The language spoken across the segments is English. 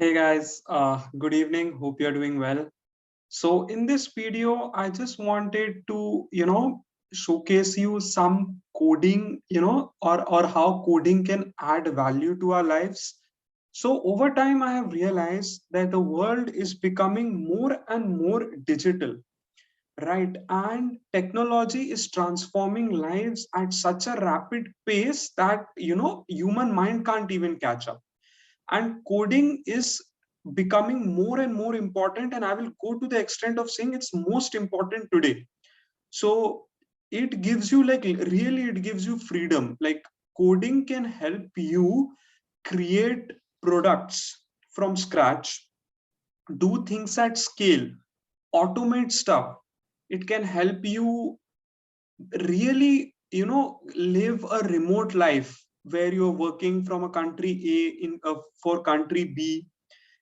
Hey guys, good evening. Hope you're doing well. So in this video, I just wanted to, showcase you some coding, or how coding can add value to our lives. So over time, I have realized that the world is becoming more and more digital, right? And technology is transforming lives at such a rapid pace that, human mind can't even catch up, and coding is becoming more and more important, and I will go to the extent of saying it's most important today. So it gives you, like, really it gives you freedom. Like, coding can help you create products from scratch, do things at scale, automate stuff. It can help you really, live a remote life where you're working from a country A for country B.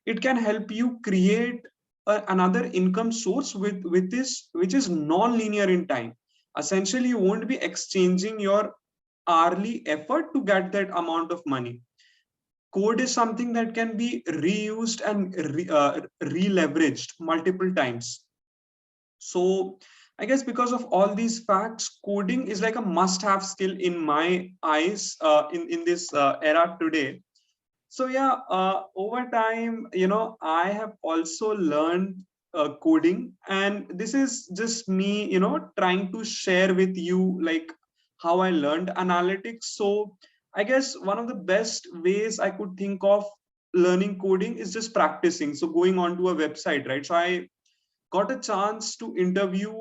It can help you create another income source with this, which is non-linear in time. Essentially, you won't be exchanging your hourly effort to get that amount of money. Code is something that can be reused and re-leveraged multiple times. So I guess because of all these facts, coding is like a must-have skill in my eyes, in this era today. So yeah, over time, I have also learned coding, and this is just me, trying to share with you, like, how I learned analytics. So I guess one of the best ways I could think of learning coding is just practicing. So going onto a website, right? So I got a chance to interview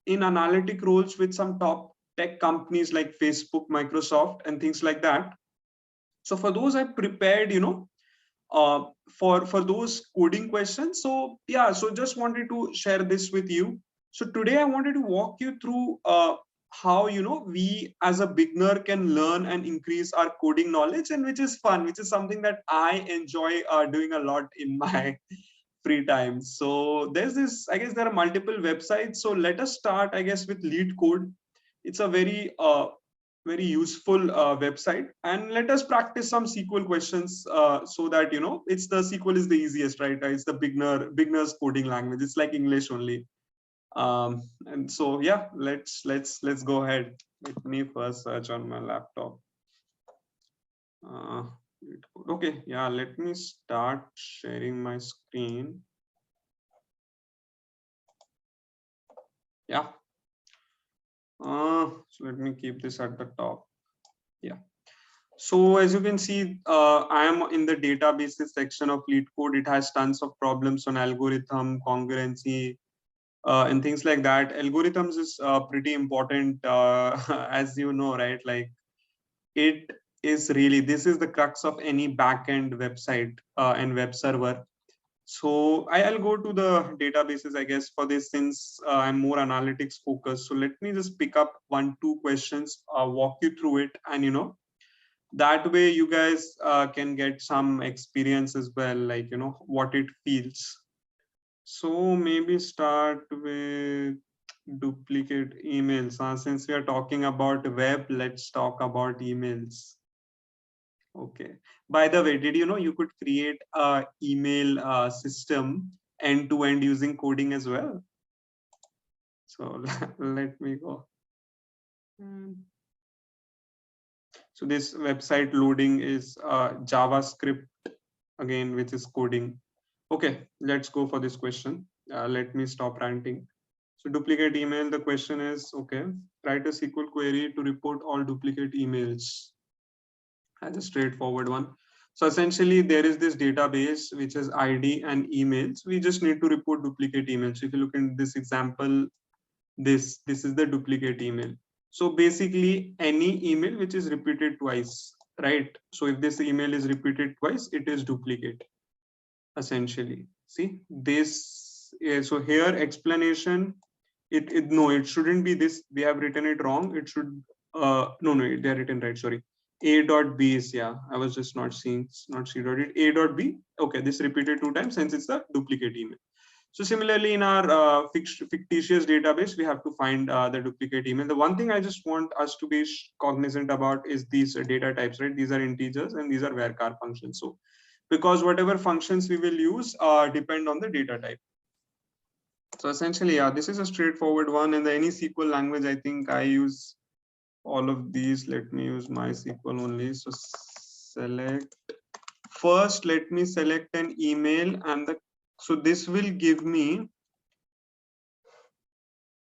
in analytic roles with some top tech companies like Facebook, Microsoft, and things like that. So for those, I prepared, uh, for those coding questions. So yeah, so just wanted to share this with you. So today I wanted to walk you through how, we as a beginner can learn and increase our coding knowledge, and which is fun, which is something that I enjoy doing a lot in my free time. So there's this, I guess there are multiple websites. So let us start, I guess, with Lead Code. It's a very useful website, and let us practice some SQL questions, so that, it's the SQL is the easiest, right? It's the beginner's coding language. It's like English only. And so yeah, let's go ahead. Let me first search on my laptop. uh, okay, yeah, let me start sharing my screen. Yeah. So let me keep this at the top. Yeah. So as you can see, I am in the databases section of Lead Code. It has tons of problems on algorithm, congruency, and things like that. Algorithms is pretty important, as you know, right? Like, it is really, this is the crux of any backend website and web server. So I'll go to the databases, I guess, for this, since I'm more analytics focused. So let me just pick up one, two questions, walk you through it, and that way you guys can get some experience as well, like, what it feels. So maybe start with duplicate emails. Since we are talking about web, let's talk about emails. Okay. By the way, did you know you could create a email system end to end using coding as well? So let me go. So this website loading is JavaScript again, which is coding. Okay, let's go for this question. Let me stop ranting. So duplicate email, the question is, okay, write a SQL query to report all duplicate emails. That's a straightforward one. So essentially there is this database which has ID and emails. We just need to report duplicate emails. So if you look in this example, this is the duplicate email. So basically any email which is repeated twice, right? So if this email is repeated twice, it is duplicate, essentially. See this. So here explanation, it no, it shouldn't be this. We have written it wrong. It should no, they are written right. Sorry. A dot B is, yeah, I was just not seeing, not C dot it. A dot B. Okay, this repeated two times since it's the duplicate email. So similarly, in our fictitious database, we have to find the duplicate email. The one thing I just want us to be cognizant about is these data types, right? These are integers and these are varchar functions. So because whatever functions we will use depend on the data type. So essentially, yeah, this is a straightforward one. In the any SQL language, I think I use all of these. Let me use MySQL only. So select first, let me select an email, and so this will give me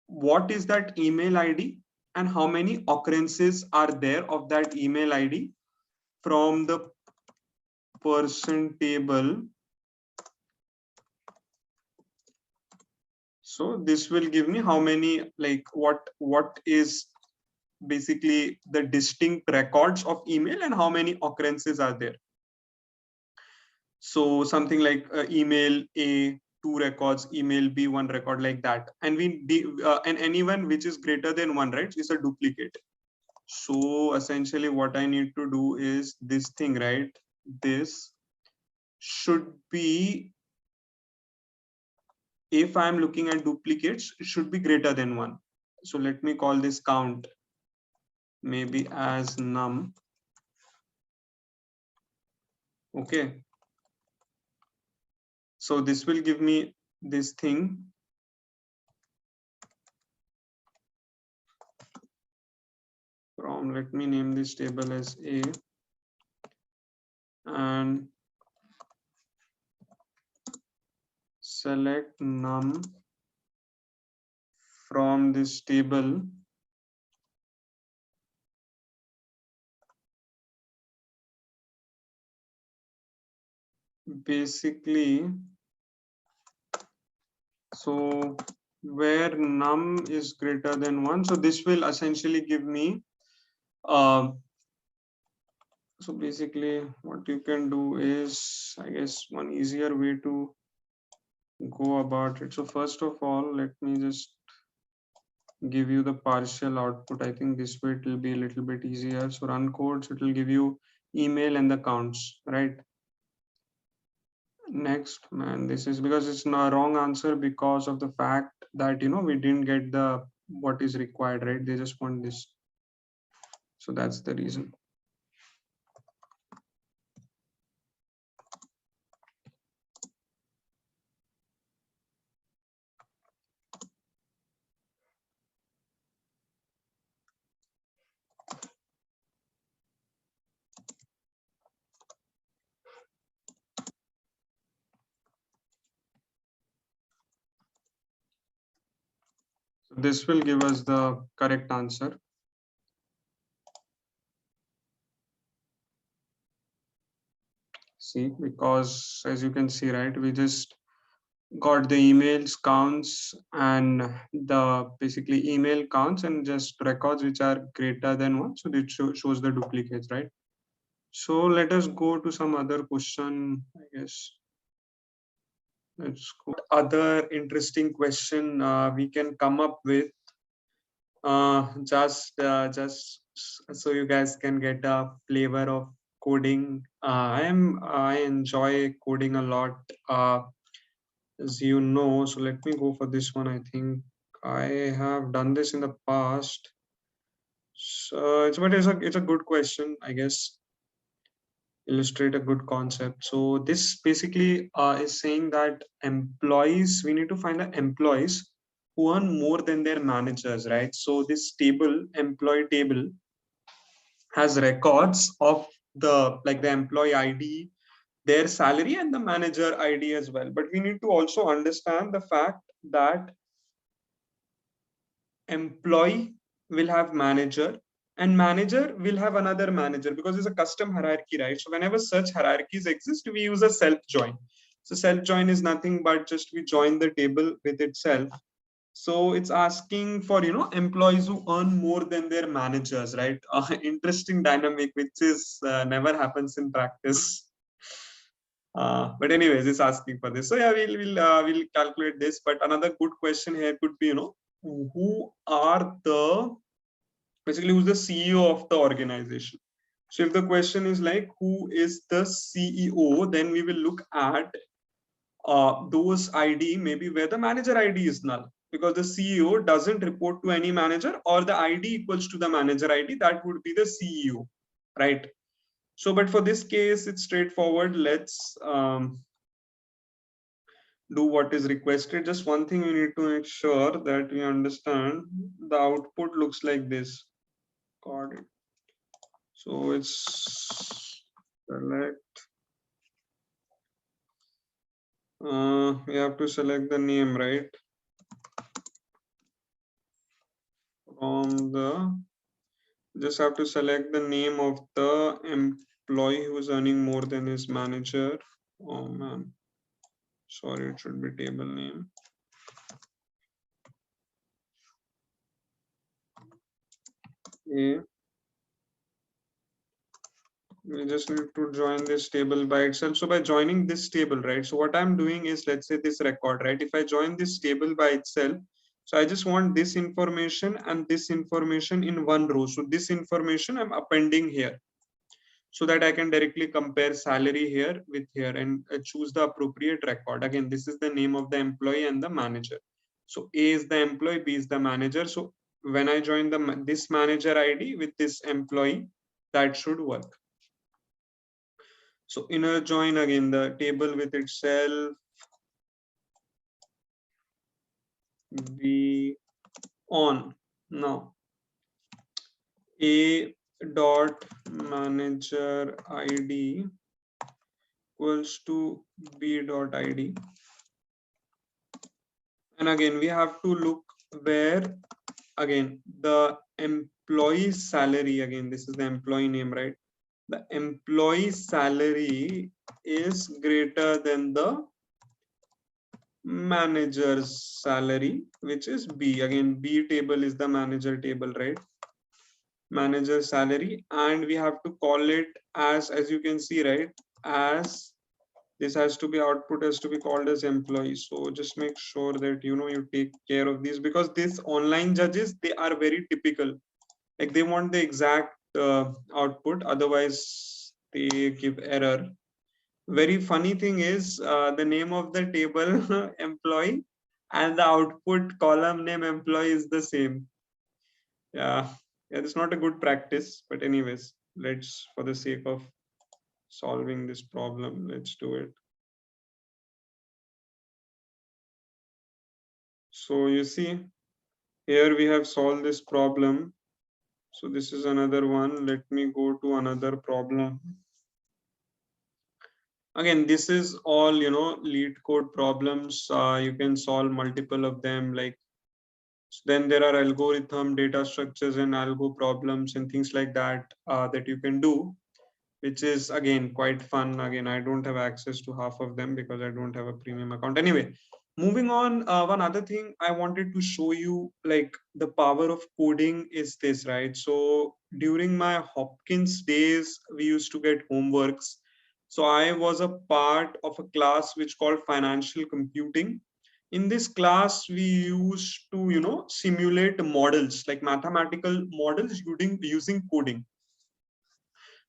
what is that email ID and how many occurrences are there of that email ID from the person table. So this will give me how many, like what is basically the distinct records of email and how many occurrences are there. So something like email A 2 records, email B 1 record, like that. And and anyone which is greater than 1, right, is a duplicate. So essentially what I need to do is this thing, right? This should be, if I'm looking at duplicates, it should be greater than 1. So let me call this count maybe as num. Okay. So this will give me this thing. From, let me name this table as A, and select num from this table basically. So where num is greater than 1, so this will essentially give me so basically what you can do is, I guess, one easier way to go about it. So first of all, let me just give you the partial output. I think this way it will be a little bit easier. So run code, so it will give you email and the counts, right? Next, man, this is because it's not a wrong answer because of the fact that, you know, we didn't get the what is required, right? They just want this. So that's the reason. So this will give us the correct answer. See, because as you can see, right, we just got the emails counts and the basically email counts and just records which are greater than 1. So it shows the duplicates, right? So let us go to some other question, I guess. Let's go. Other interesting question we can come up with, just so you guys can get a flavor of coding. I enjoy coding a lot, as you know. So let me go for this one. I think I have done this in the past. So it's a good question, I guess. Illustrate a good concept. So this basically is saying that employees, we need to find the employees who earn more than their managers, right? So this table, employee table, has records of the employee ID, their salary, and the manager ID as well. But we need to also understand the fact that employee will have manager and manager will have another manager, because it's a custom hierarchy, right? So whenever such hierarchies exist, we use a self join. So self join is nothing but just we join the table with itself. So it's asking for, you know, employees who earn more than their managers, right? Interesting dynamic, which is never happens in practice. But anyways, it's asking for this. So yeah, we'll calculate this. But another good question here could be, you know, who are the basically who's the CEO of the organization. So if the question is like who is the CEO, then we will look at those ID maybe where the manager ID is null, because the CEO doesn't report to any manager, or the ID equals to the manager ID, that would be the CEO, right? So, but for this case, it's straightforward. Let's do what is requested. Just one thing we need to make sure that we understand, the output looks like this. Got it. So it's select. We have to select the name, right? From the, just have to select the name of the employee who is earning more than his manager. Oh man, sorry, it should be table name. A. We just need to join this table by itself. So by joining this table, right? So what I'm doing is, let's say this record, right? If I join this table by itself, so I just want this information and this information in one row. So this information I'm appending here so that I can directly compare salary here with here and choose the appropriate record. Again, this is the name of the employee and the manager. So A is the employee, B is the manager. So when I join this manager ID with this employee, that should work. So inner join, again, the table with itself, be on. Now A dot manager ID equals to B dot ID. And again, we have to look where, again, the employee salary, again, this is the employee name, right? The employee salary is greater than the manager's salary, which is B. Again, B table is the manager table, right? Manager salary, and we have to call it as you can see, right? As this has to be, output has to be called as employee. So just make sure that you take care of these, because these online judges, they are very typical. Like they want the exact output, otherwise they give error. Very funny thing is the name of the table employee and the output column name employee is the same. Yeah, it's not a good practice, but anyways, let's, for the sake of solving this problem, let's do it. So you see, here we have solved this problem. So this is another one. Let me go to another problem. Again, this is all, lead code problems. You can solve multiple of them. Like, then there are algorithm, data structures, and algo problems and things like that that you can do, which is again quite fun. Again, I don't have access to half of them because I don't have a premium account. Anyway, moving on, one other thing I wanted to show you, like the power of coding is this, right? So during my Hopkins days, we used to get homeworks. So I was a part of a class which called financial computing. In this class, we used to, simulate models, like mathematical models using coding.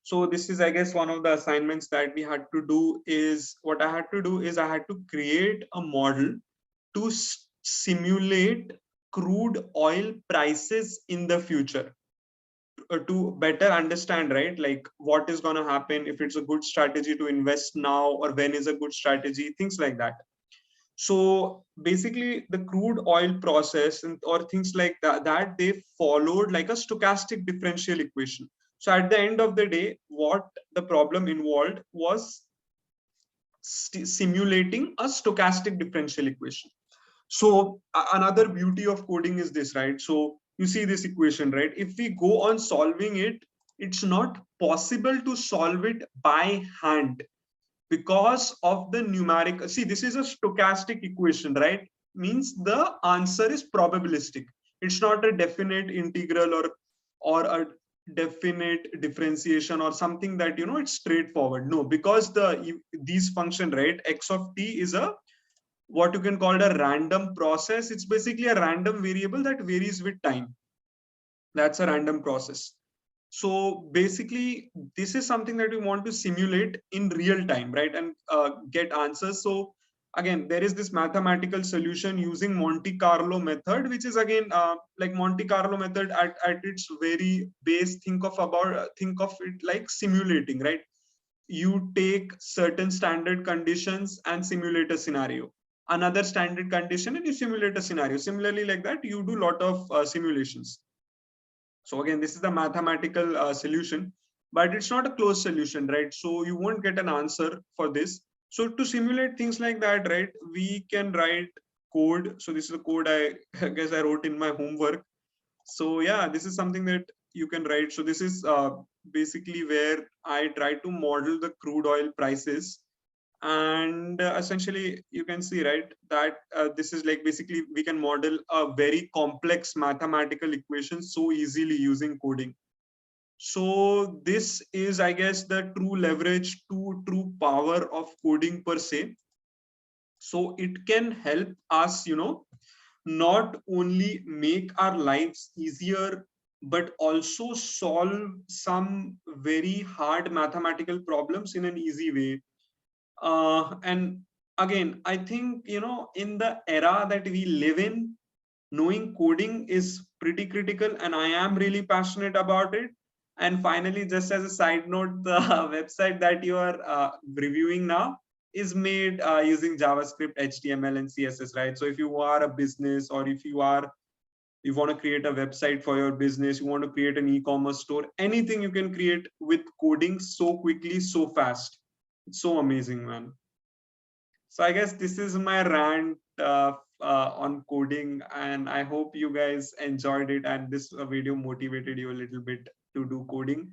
So this is, I guess, one of the assignments that we had to do. Is what I had to do is I had to create a model to simulate crude oil prices in the future, to better understand, right, like what is going to happen, if it's a good strategy to invest now, or when is a good strategy, things like that. So basically the crude oil process or things like that they followed like a stochastic differential equation. So at the end of the day, what the problem involved was simulating a stochastic differential equation. So another beauty of coding is this, right? So you see this equation, right? If we go on solving it, it's not possible to solve it by hand because of the numeric. See, this is a stochastic equation, right? Means the answer is probabilistic. It's not a definite integral or a definite differentiation or something that it's straightforward. No, because these function, right, x of t is a what you can call a random process. It's basically a random variable that varies with time. That's a random process. So basically, this is something that we want to simulate in real time, right? And get answers. So again, there is this mathematical solution using Monte Carlo method, which is again like Monte Carlo method at its very base. Think of it like simulating, right? You take certain standard conditions and simulate a scenario, another standard condition, and you simulate a scenario. Similarly, like that, you do a lot of simulations. So again, this is the mathematical solution, but it's not a closed solution, right? So you won't get an answer for this. So to simulate things like that, right, we can write code. So this is the code I guess I wrote in my homework. So yeah, this is something that you can write. So this is basically where I try to model the crude oil prices, and essentially you can see, right, that this is like basically we can model a very complex mathematical equation so easily using coding. So this is, I guess, the true leverage to true power of coding per se. So it can help us, not only make our lives easier, but also solve some very hard mathematical problems in an easy way. And again, I think, in the era that we live in, knowing coding is pretty critical, and I am really passionate about it. And finally, just as a side note, the website that you are reviewing now is made using JavaScript, HTML, and CSS, right? So if you are a business, or if you want to create a website for your business, you want to create an e-commerce store, anything you can create with coding so quickly, so fast. It's so amazing, man. So I guess this is my rant on coding, and I hope you guys enjoyed it and this video motivated you a little bit to do coding.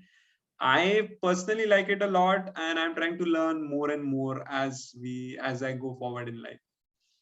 I personally like it a lot, and I'm trying to learn more and more as I go forward in life.